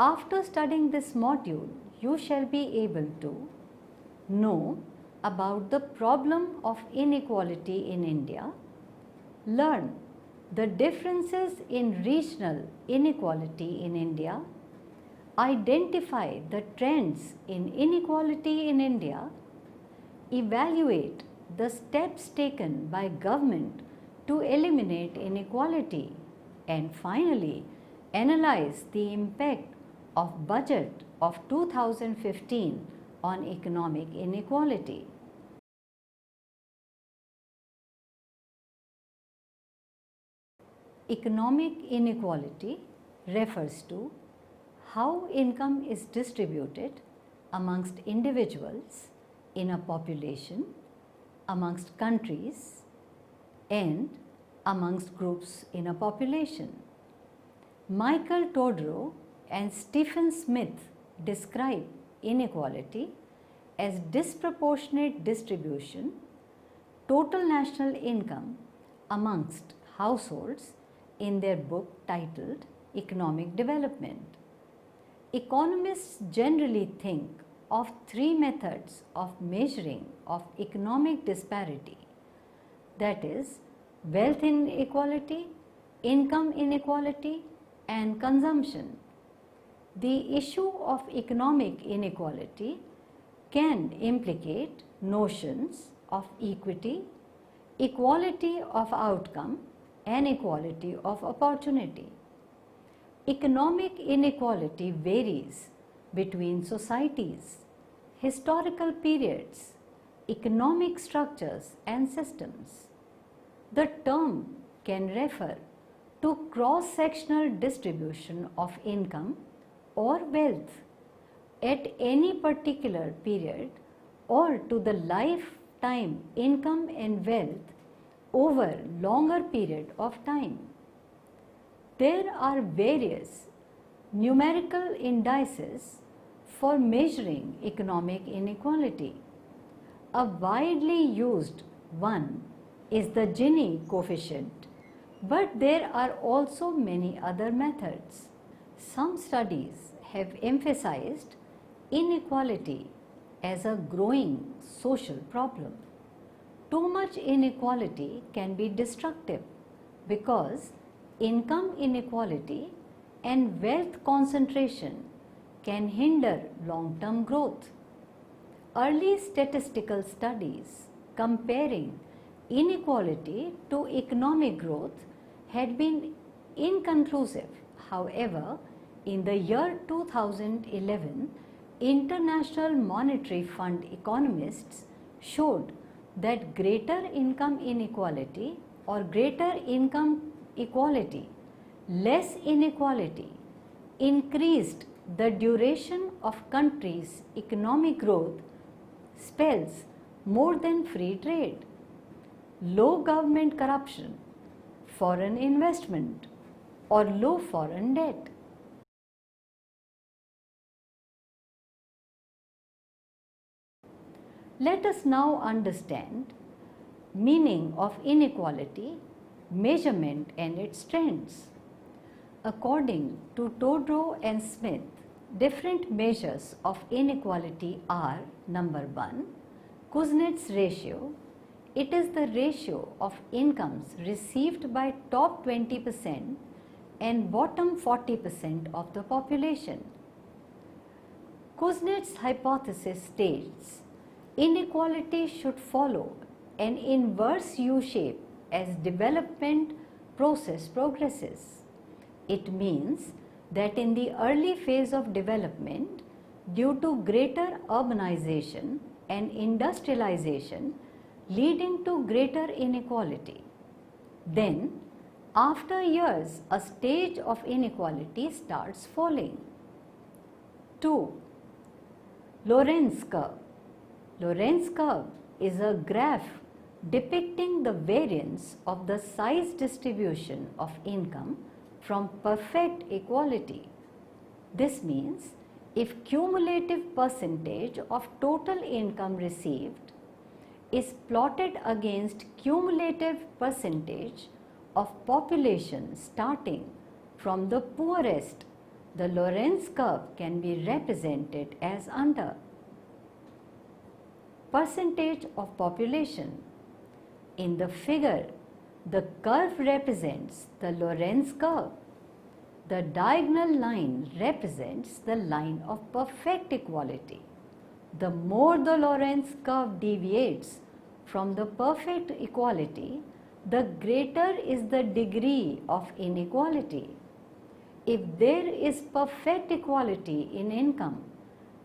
After studying this module, you shall be able to know about the problem of inequality in India, learn the differences in regional inequality in India, identify the trends in inequality in India, evaluate the steps taken by government to eliminate inequality, and finally analyze the impact of budget of 2015 on economic inequality. Economic inequality refers to how income is distributed amongst individuals in a population, amongst countries, and amongst groups in a population. Michael Todorov and Stephen Smith describe inequality as disproportionate distribution, total national income amongst households in their book titled Economic Development. Economists generally think of three methods of measuring of economic disparity, that is, wealth inequality, income inequality, and consumption. The issue of economic inequality can implicate notions of equity, equality of outcome, and equality of opportunity. Economic inequality varies between societies, historical periods, economic structures and systems. The term can refer to cross-sectional distribution of income or wealth at any particular period, or to the lifetime income and wealth over longer period of time. There are various numerical indices for measuring economic inequality. A widely used one is the Gini coefficient, but there are also many other methods. Some studies have emphasized inequality as a growing social problem. Too much inequality can be destructive because income inequality and wealth concentration can hinder long-term growth. Early statistical studies comparing inequality to economic growth had been inconclusive. However, in the year 2011, International Monetary Fund economists showed that greater income inequality or greater income equality, less inequality, increased the duration of countries' economic growth spells more than free trade, low government corruption, foreign investment, or low foreign debt. Let us now understand meaning of inequality, measurement and its trends. According to Todorov and Smith, different measures of inequality are: number 1, Kuznets ratio. It is the ratio of incomes received by top 20% and bottom 40% of the population. Kuznets' hypothesis states inequality should follow an inverse U-shape as development process progresses. It means that in the early phase of development, due to greater urbanization and industrialization leading to greater inequality, then after years a stage of inequality starts falling. 2. Lorenz curve. Lorenz curve is a graph depicting the variance of the size distribution of income from perfect equality. This means if cumulative percentage of total income received is plotted against cumulative percentage of population starting from the poorest the Lorenz curve can be represented as under: percentage of population. In the figure, the curve represents the Lorenz curve. The diagonal line represents the line of perfect equality. The more the Lorenz curve deviates from the perfect equality, the greater is the degree of inequality. If there is perfect equality in income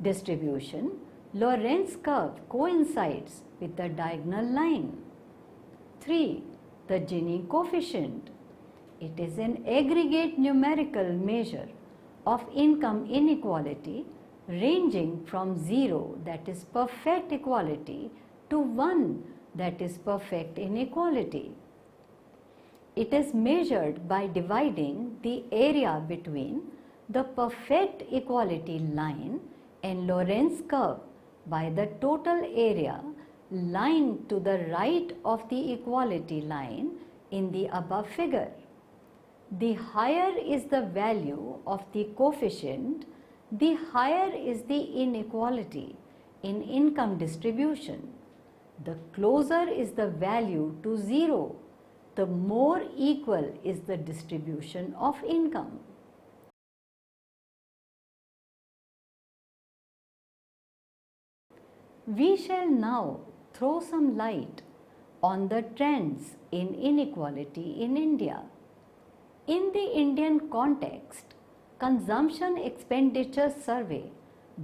distribution, Lorenz curve coincides with the diagonal line. 3. The Gini coefficient. It is an aggregate numerical measure of income inequality ranging from 0, that is perfect equality, to 1, that is perfect inequality. It is measured by dividing the area between the perfect equality line and Lorenz curve by the total area lying to the right of the equality line in the above figure. The higher is the value of the coefficient, the higher is the inequality in income distribution. The closer is the value to 0, the more equal is the distribution of income. We shall now throw some light on the trends in inequality in India. In the Indian context, consumption expenditure survey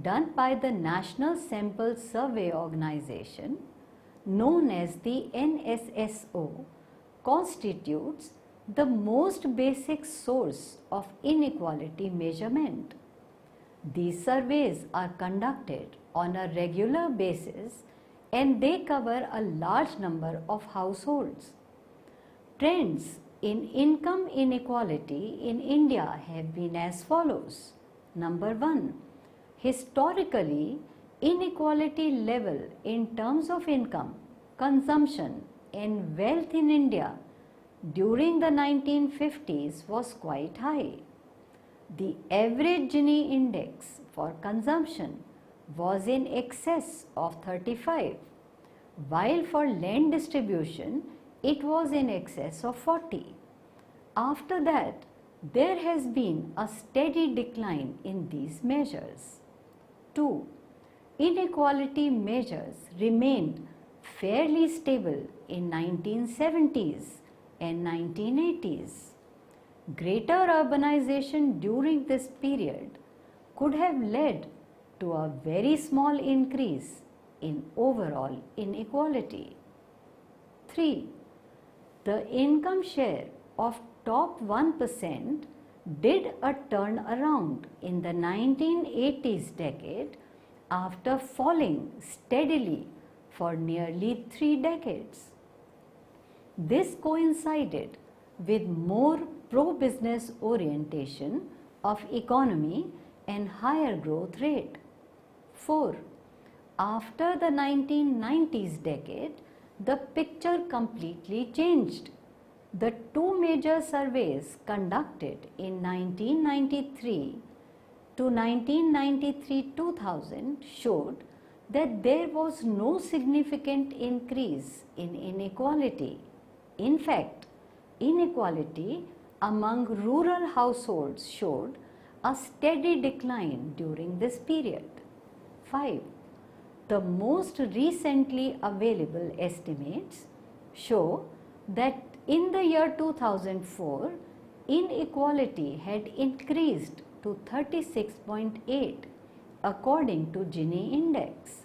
done by the National Sample Survey Organization, known as the NSSO, constitutes the most basic source of inequality measurement. These surveys are conducted on a regular basis and they cover a large number of households. Trends in income inequality in India have been as follows. Number 1. Historically, inequality level in terms of income, consumption and wealth in India during the 1950s was quite high. The average Gini index for consumption was in excess of 35, while for land distribution it was in excess of 40. After that, there has been a steady decline in these measures. 2. Inequality measures remained fairly stable in 1970s and 1980s. Greater urbanization during this period could have led to a very small increase in overall inequality. 3. The income share of top 1% did a turnaround in the 1980s decade after falling steadily for nearly 3 decades. This coincided with more pro-business orientation of economy and higher growth rate. 4. After the 1990s decade, the picture completely changed. The two major surveys conducted in 1993 to 1993-2000 showed that there was no significant increase in inequality. In fact, inequality among rural households showed a steady decline during this period. 5. The most recently available estimates show that in the year 2004, inequality had increased to 36.8 according to Gini index.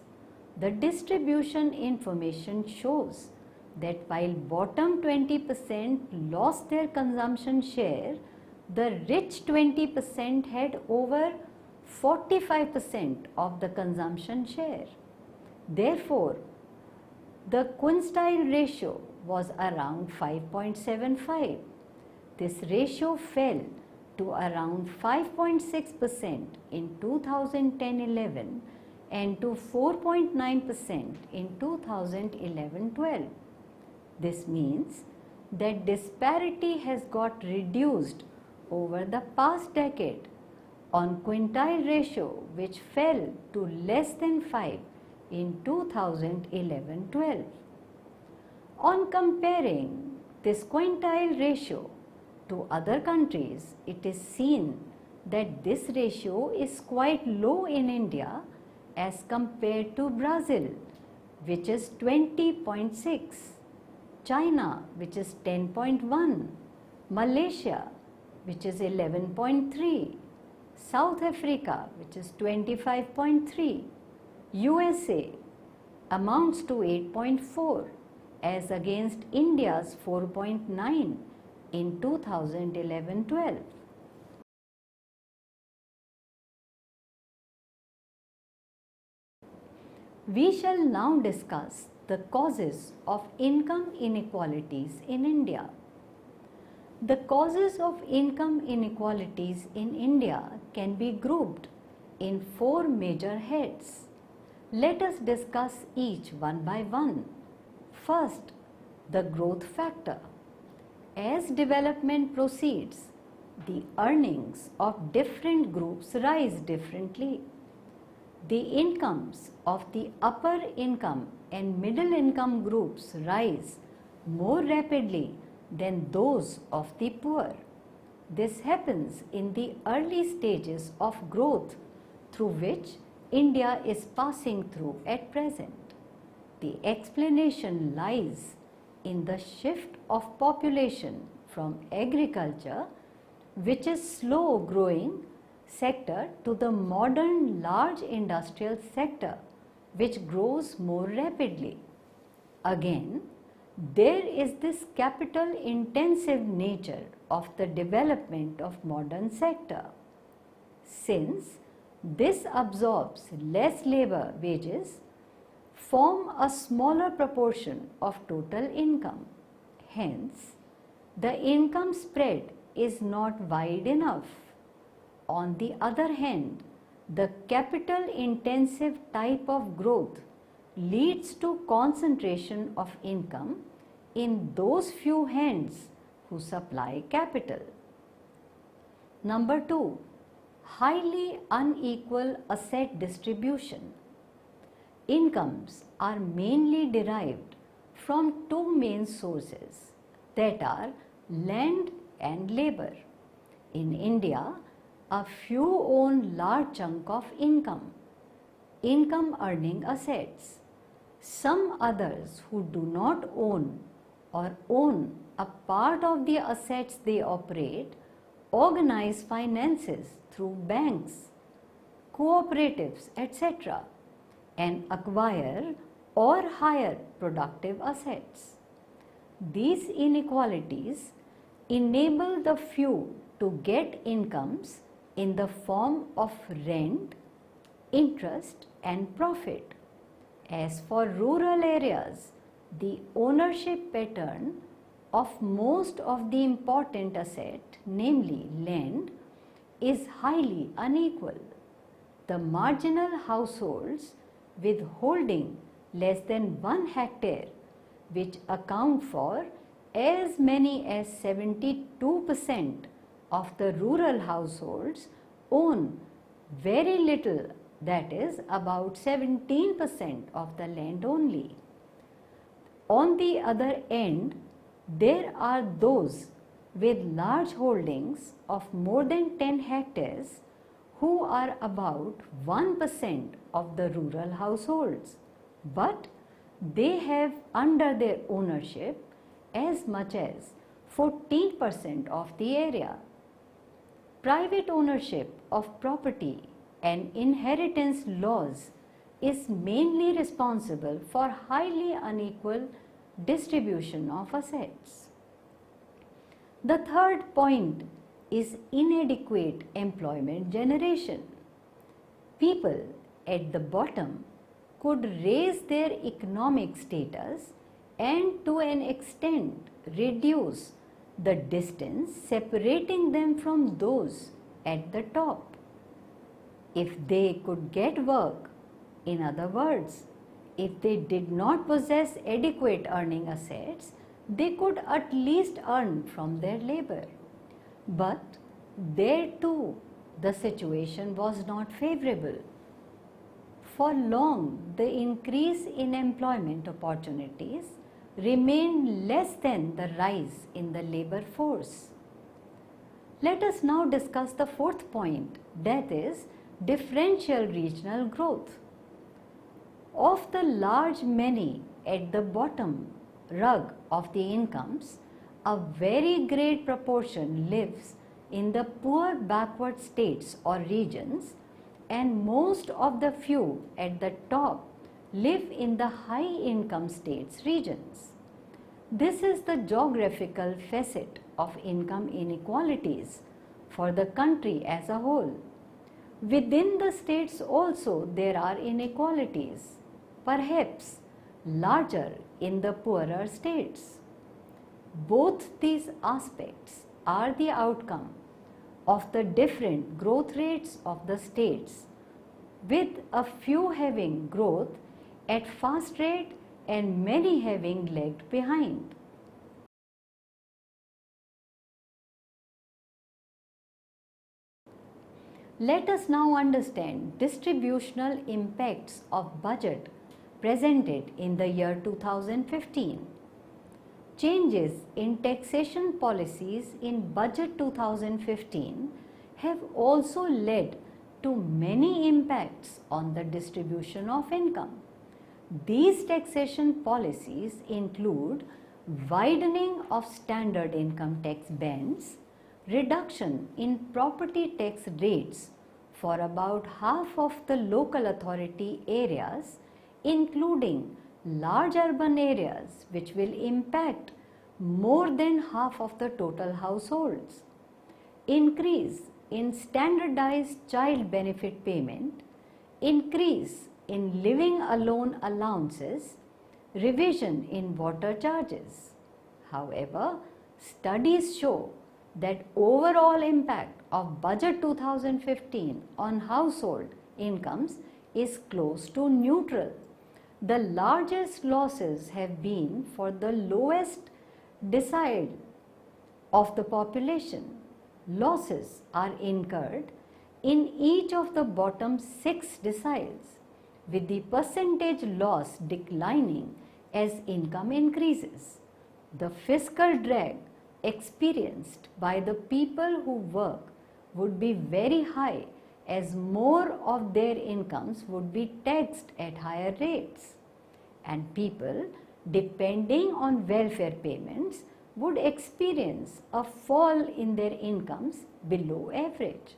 The distribution information shows that while bottom 20% lost their consumption share, the rich 20% had over 45% of the consumption share. Therefore, the quintile ratio was around 5.75. This ratio fell to around 5.6% in 2010-11 and to 4.9% in 2011-12. This means that disparity has got reduced over the past decade on quintile ratio, which fell to less than 5 in 2011-12. On comparing this quintile ratio to other countries, it is seen that this ratio is quite low in India as compared to Brazil, which is 20.6, China, which is 10.1, Malaysia, which is 11.3, South Africa, which is 25.3, USA amounts to 8.4 as against India's 4.9 in 2011-12. We shall now discuss the causes of income inequalities in India. The causes of income inequalities in India can be grouped in 4 major heads. Let us discuss each one by one. First, the growth factor. As development proceeds, the earnings of different groups rise differently. The incomes of the upper income and middle income groups rise more rapidly than those of the poor. This happens in the early stages of growth through which India is passing through at present. The explanation lies in the shift of population from agriculture, which is slow growing sector, to the modern large industrial sector, which grows more rapidly. Again, there is this capital intensive nature of the development of modern sector. Since this absorbs less labor wages, form a smaller proportion of total income. Hence, the income spread is not wide enough. On the other hand, the capital intensive type of growth leads to concentration of income in those few hands who supply capital. Number 2, highly unequal asset distribution. Incomes are mainly derived from 2 main sources, that are land and labor. In India, a few own large chunk of income earning assets. Some others who do not own or own a part of the assets they operate organize finances through banks, cooperatives, etc. and acquire or hire productive assets. These inequalities enable the few to get incomes in the form of rent, interest and profit. As for rural areas, the ownership pattern of most of the important asset, namely land, is highly unequal. The marginal households with holding less than 1 hectare, which account for as many as 72% of the rural households, own very little, that is about 17% of the land only. On the other end, there are those with large holdings of more than 10 hectares who are about 1% of the rural households, but they have under their ownership as much as 14% of the area. Private ownership of property and inheritance laws is mainly responsible for highly unequal distribution of assets. The third point is inadequate employment generation. People at the bottom could raise their economic status and to an extent reduce the distance separating them from those at the top. If they could get work, in other words, if they did not possess adequate earning assets, they could at least earn from their labor. But there too, the situation was not favorable. For long, the increase in employment opportunities remained less than the rise in the labor force. Let us now discuss the fourth point, that is differential regional growth. Of the large many at the bottom rung of the incomes, a very great proportion lives in the poor backward states or regions, and most of the few at the top live in the high income states regions. This is the geographical facet of income inequalities for the country as a whole. Within the states also there are inequalities, perhaps larger in the poorer states. Both these aspects are the outcome of the different growth rates of the states, with a few having growth at fast rate and many having lagged behind. Let us now understand distributional impacts of budget presented in the year 2015. Changes in taxation policies in budget 2015 have also led to many impacts on the distribution of income. These taxation policies include widening of standard income tax bands, reduction in property tax rates for about half of the local authority areas, including large urban areas, which will impact more than half of the total households. Increase in standardized child benefit payment, increase in living alone allowances, revision in water charges. However, studies show that overall impact of budget 2015 on household incomes is close to neutral. The largest losses have been for the lowest decile of the population. Losses are incurred in each of the bottom 6 deciles, with the percentage loss declining as income increases. The fiscal drag experienced by the people who work would be very high, as more of their incomes would be taxed at higher rates, and people depending on welfare payments would experience a fall in their incomes below average.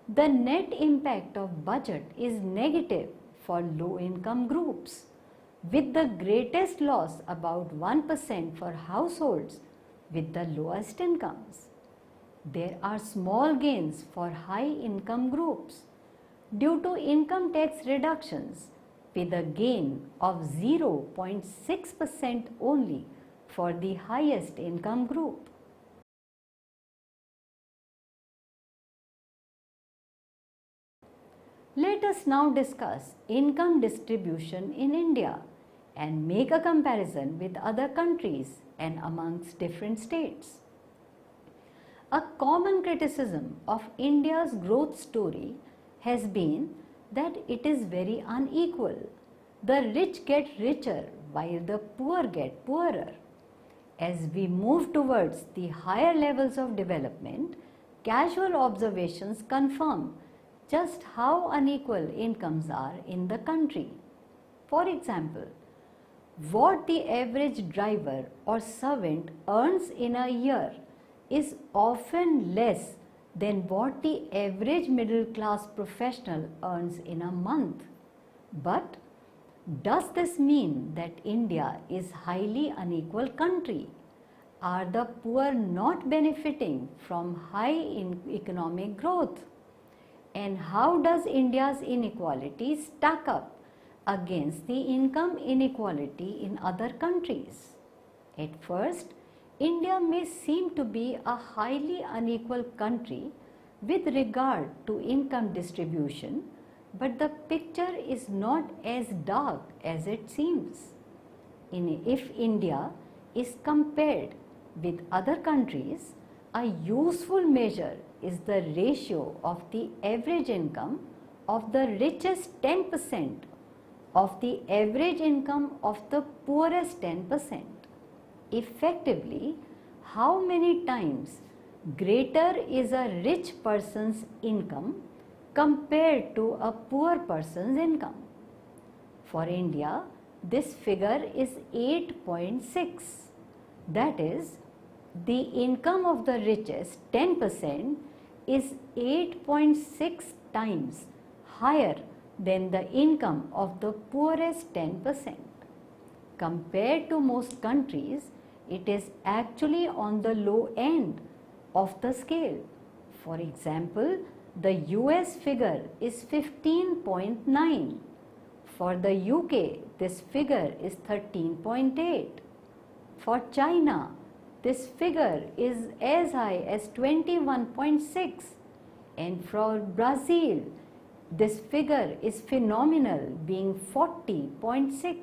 The net impact of budget is negative for low income groups, with the greatest loss about 1% for households with the lowest incomes. There are small gains for high income groups due to income tax reductions, with a gain of 0.6% only for the highest income group. Let us now discuss income distribution in India and make a comparison with other countries and amongst different states. A common criticism of India's growth story has been that it is very unequal. The rich get richer while the poor get poorer. As we move towards the higher levels of development, casual observations confirm just how unequal incomes are in the country. For example, what the average driver or servant earns in a year is often less than what the average middle class professional earns in a month. But does this mean that India is highly unequal country? Are the poor not benefiting from high economic growth? And how does India's inequality stack up against the income inequality in other countries? At first, India may seem to be a highly unequal country with regard to income distribution, but the picture is not as dark as it seems. If India is compared with other countries, a useful measure is the ratio of the average income of the richest 10% of the average income of the poorest 10%. Effectively, how many times greater is a rich person's income compared to a poor person's income? For India, this figure is 8.6. That is, the income of the richest 10% is 8.6 times higher than the income of the poorest 10%. Compared to most countries, it is actually on the low end of the scale. For example, the US figure is 15.9. For the UK, this figure is 13.8. For China, this figure is as high as 21.6. And for Brazil, this figure is phenomenal, being 40.6.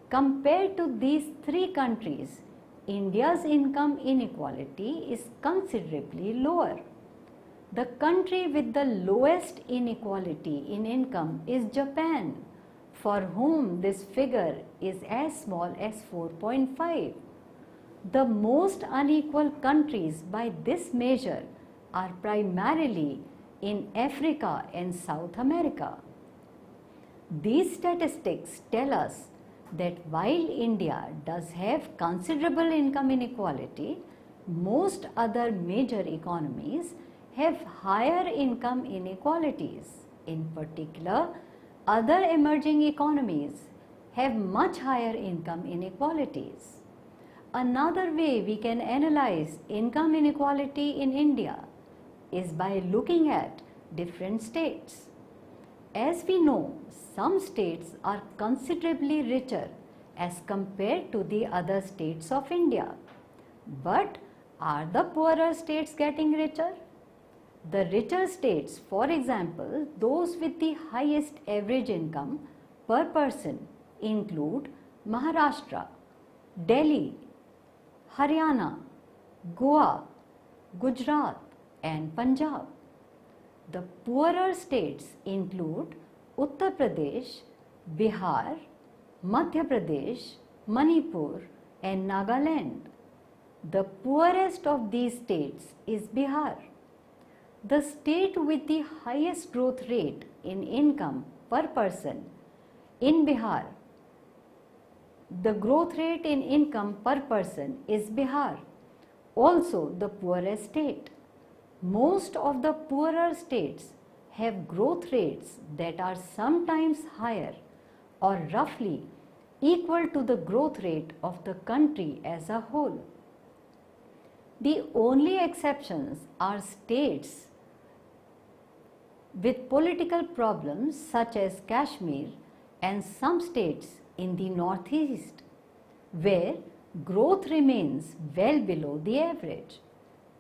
Compared to these three countries, India's income inequality is considerably lower. The country with the lowest inequality in income is Japan, for whom this figure is as small as 4.5. The most unequal countries by this measure are primarily in Africa and South America. These statistics tell us that while India does have considerable income inequality, most other major economies have higher income inequalities. In particular, other emerging economies have much higher income inequalities. Another way we can analyze income inequality in India is by looking at different states. As we know, some states are considerably richer as compared to the other states of India. But are the poorer states getting richer? The richer states, for example, those with the highest average income per person, include Maharashtra, Delhi, Haryana, Goa, Gujarat, and Punjab. The poorer states include Uttar Pradesh, Bihar, Madhya Pradesh, Manipur, and Nagaland. The poorest of these states is Bihar. The state with the highest growth rate in income per person in Bihar, the growth rate in income per person is Bihar, also the poorest state. Most of the poorer states have growth rates that are sometimes higher or roughly equal to the growth rate of the country as a whole. The only exceptions are states with political problems such as Kashmir and some states in the northeast, where growth remains well below the average.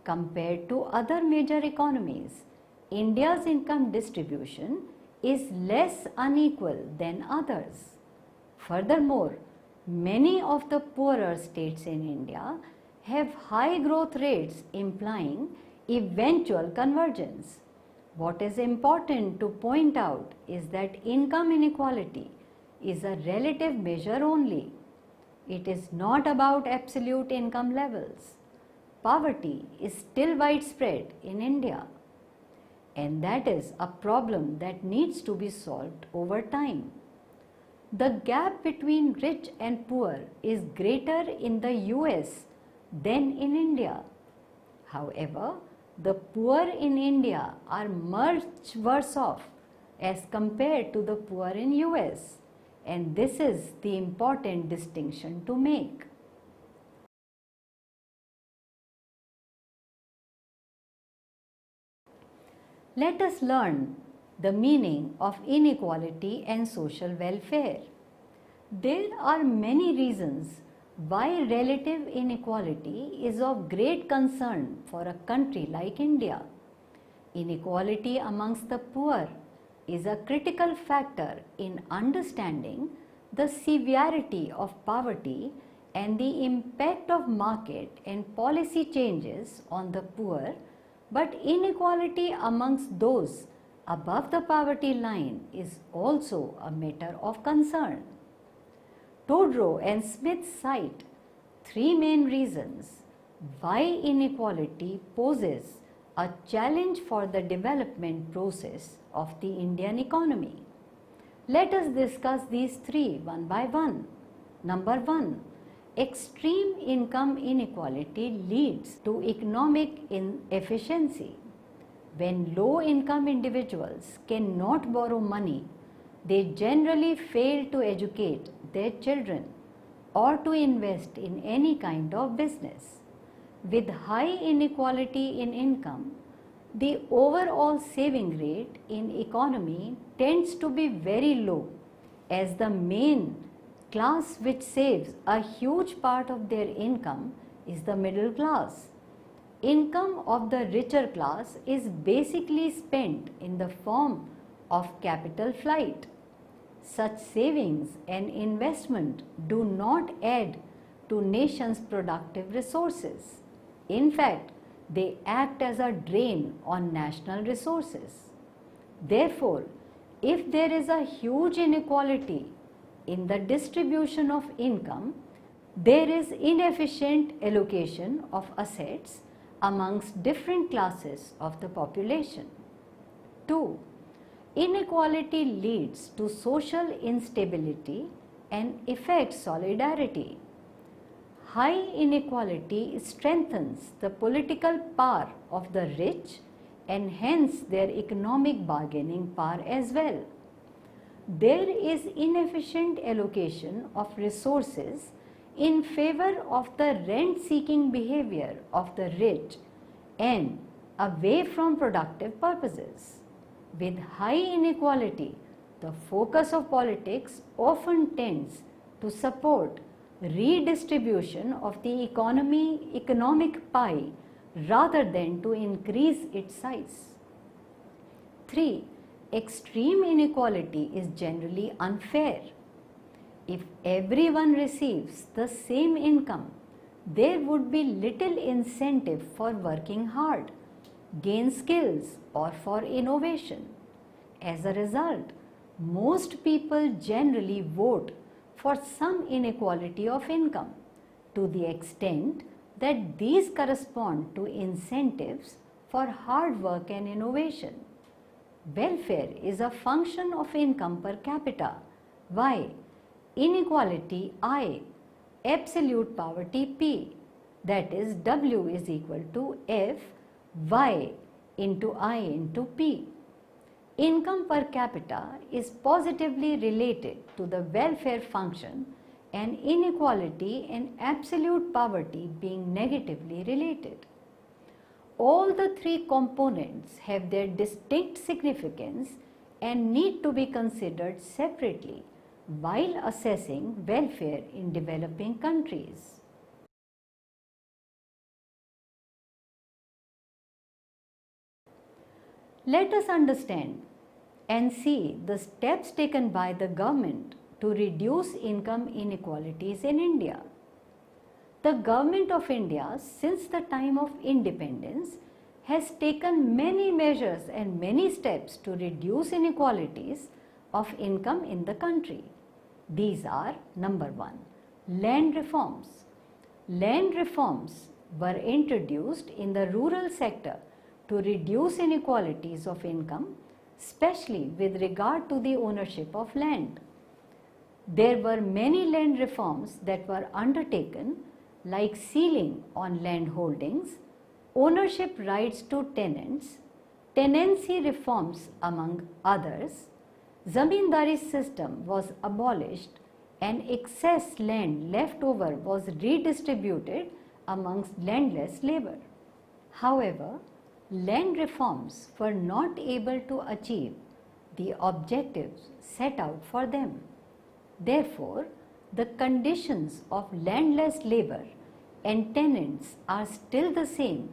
Compared to other major economies, India's income distribution is less unequal than others. Furthermore, many of the poorer states in India have high growth rates implying eventual convergence. What is important to point out is that income inequality is a relative measure only. It is not about absolute income levels. Poverty is still widespread in India, and that is a problem that needs to be solved over time. The gap between rich and poor is greater in the US than in India. However, the poor in India are much worse off as compared to the poor in US, and this is the important distinction to make. Let us learn the meaning of inequality and social welfare. There are many reasons why relative inequality is of great concern for a country like India. Inequality amongst the poor is a critical factor in understanding the severity of poverty and the impact of market and policy changes on the poor, But inequality amongst those above the poverty line is also a matter of concern. Todrow and Smith cite three main reasons why inequality poses a challenge for the development process of the Indian economy. Let us discuss these three one by one. Number one, extreme income inequality leads to economic inefficiency. When low income individuals cannot borrow money, they generally fail to educate their children or to invest in any kind of business. With high inequality in income, the overall saving rate in economy tends to be very low, as the main class which saves a huge part of their income is the middle class. Income of the richer class is basically spent in the form of capital flight. Such savings and investment do not add to nation's productive resources. In fact, they act as a drain on national resources. Therefore, if there is a huge inequality in the distribution of income, there is inefficient allocation of assets amongst different classes of the population. 2. Inequality leads to social instability and affects solidarity. High inequality strengthens the political power of the rich and hence their economic bargaining power as well. There is inefficient allocation of resources in favor of the rent-seeking behavior of the rich and away from productive purposes. With high inequality, the focus of politics often tends to support redistribution of the economic pie rather than to increase its size. 3. Extreme inequality is generally unfair. If everyone receives the same income, there would be little incentive for working hard, gain skills, or for innovation. As a result, most people generally vote for some inequality of income to the extent that these correspond to incentives for hard work and innovation. Welfare is a function of income per capita. Y. Inequality I. Absolute poverty P. That is W is equal to F Y into I into P. Income per capita is positively related to the welfare function and inequality and absolute poverty being negatively related. All the three components have their distinct significance and need to be considered separately while assessing welfare in developing countries. Let us understand and see the steps taken by the government to reduce income inequalities in India. The Government of India, since the time of independence, has taken many measures and many steps to reduce inequalities of income in the country. These are: number 1, land reforms. Land reforms were introduced in the rural sector to reduce inequalities of income, especially with regard to the ownership of land. There were many land reforms that were undertaken, like ceiling on land holdings, ownership rights to tenants, tenancy reforms among others. Zamindari system was abolished and excess land left over was redistributed amongst landless labor. However, land reforms were not able to achieve the objectives set out for them. Therefore, the conditions of landless labor and tenants are still the same,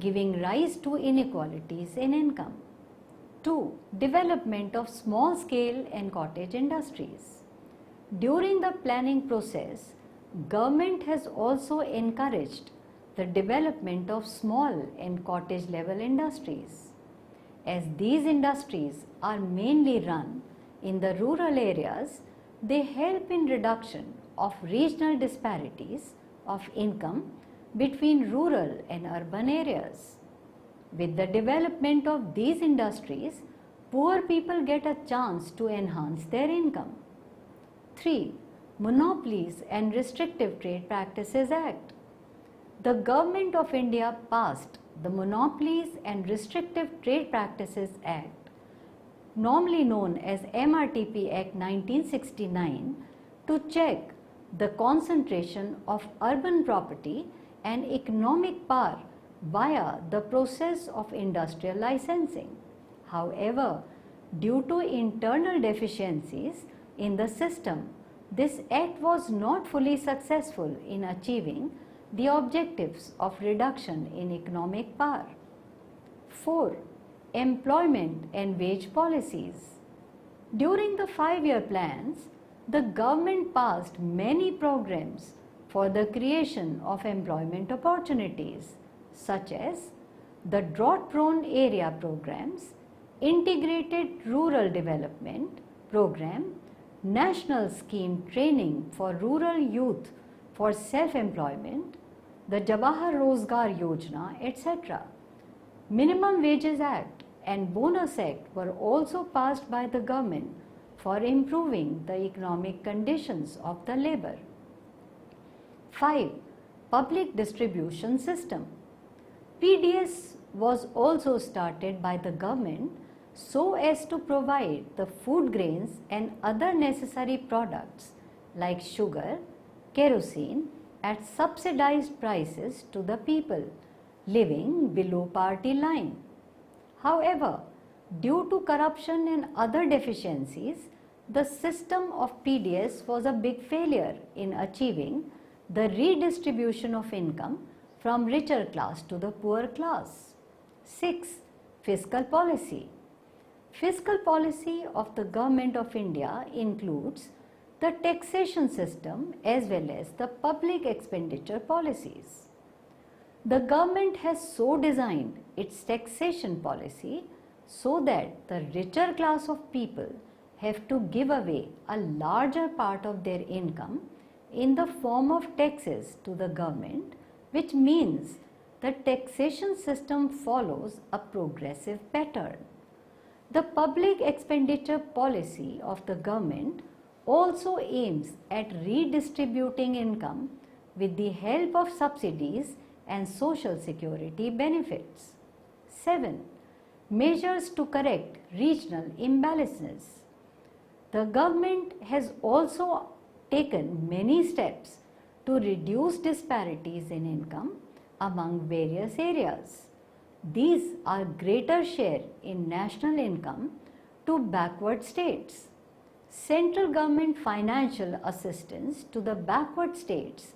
giving rise to inequalities in income. 2. Development of small scale and cottage industries. During the planning process, government has also encouraged the development of small and cottage level industries. As these industries are mainly run in the rural areas, they help in reduction of regional disparities of income between rural and urban areas. With the development of these industries, poor people get a chance to enhance their income. 3. Monopolies and Restrictive Trade Practices Act. The Government of India passed the Monopolies and Restrictive Trade Practices Act, normally known as MRTP Act 1969, to check the concentration of urban property and economic power via the process of industrial licensing. However, due to internal deficiencies in the system, this act was not fully successful in achieving the objectives of reduction in economic power. 4. Employment and wage policies. During the 5-year plans, the government passed many programs for the creation of employment opportunities, such as the drought-prone area programs, Integrated Rural Development Program, National Scheme Training for Rural Youth for Self-Employment, the Jawahar Rozgar Yojana, etc. Minimum Wages Act and Bonus Act were also passed by the government for improving the economic conditions of the labor. 5. Public Distribution System. PDS was also started by the government so as to provide the food grains and other necessary products like sugar, kerosene at subsidized prices to the people living below poverty line. However, due to corruption and other deficiencies, the system of PDS was a big failure in achieving the redistribution of income from richer class to the poor class. 6. Fiscal policy. Fiscal policy of the Government of India includes the taxation system as well as the public expenditure policies. The government has so designed its taxation policy so that the richer class of people have to give away a larger part of their income in the form of taxes to the government, which means the taxation system follows a progressive pattern. The public expenditure policy of the government also aims at redistributing income with the help of subsidies and social security benefits. 7. Measures to correct regional imbalances. The government has also taken many steps to reduce disparities in income among various areas. These are greater share in national income to backward states, central government financial assistance to the backward states,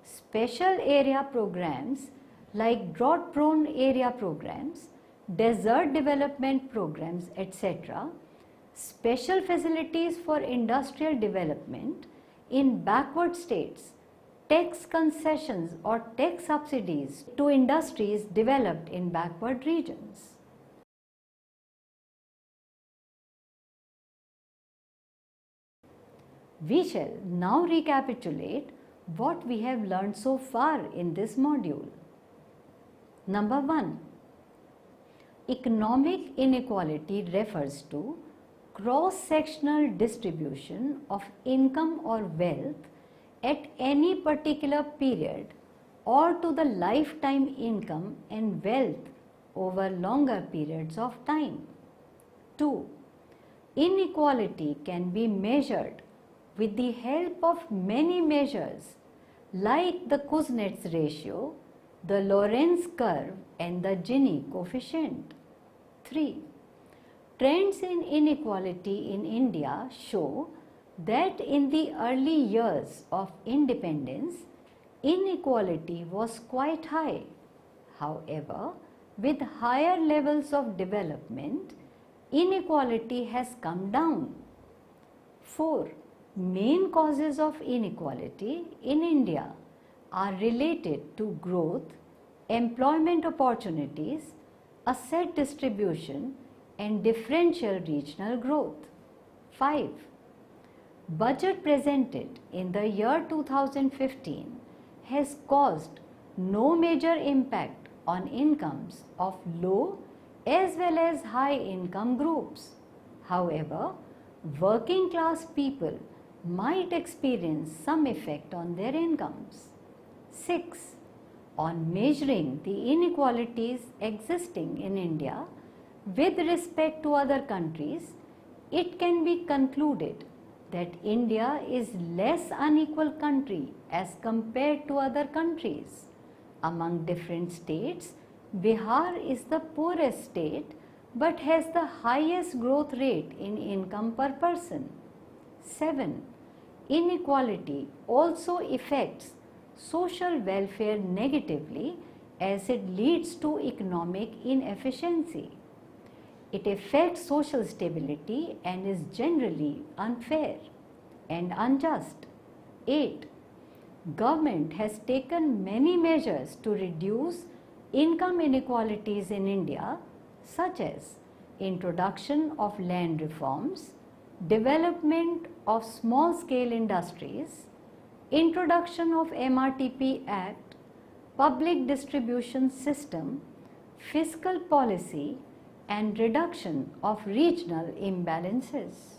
special area programs like drought-prone area programs, desert development programs, etc., special facilities for industrial development in backward states, tax concessions or tax subsidies to industries developed in backward regions. We shall now recapitulate what we have learned so far in this module. Number 1. Economic inequality refers to cross-sectional distribution of income or wealth at any particular period or to the lifetime income and wealth over longer periods of time. 2. Inequality can be measured with the help of many measures like the Kuznets ratio, the Lorenz curve and the Gini coefficient. 3. Trends in inequality in India show that in the early years of independence, inequality was quite high. However, with higher levels of development, inequality has come down. 4. Main causes of inequality in India are related to growth employment opportunities, asset distribution, and differential regional growth. 5. Budget presented in the year 2015 has caused no major impact on incomes of low as well as high income groups. However, working class people might experience some effect on their incomes. 6. On measuring the inequalities existing in India with respect to other countries, it can be concluded that India is less unequal country as compared to other countries. Among different states, Bihar is the poorest state but has the highest growth rate in income per person. 7. Inequality also affects social welfare negatively as it leads to economic inefficiency. It affects social stability and is generally unfair and unjust. 8. Government has taken many measures to reduce income inequalities in India, such as introduction of land reforms, development of small scale industries, introduction of MRTP Act, public distribution system, fiscal policy, and reduction of regional imbalances.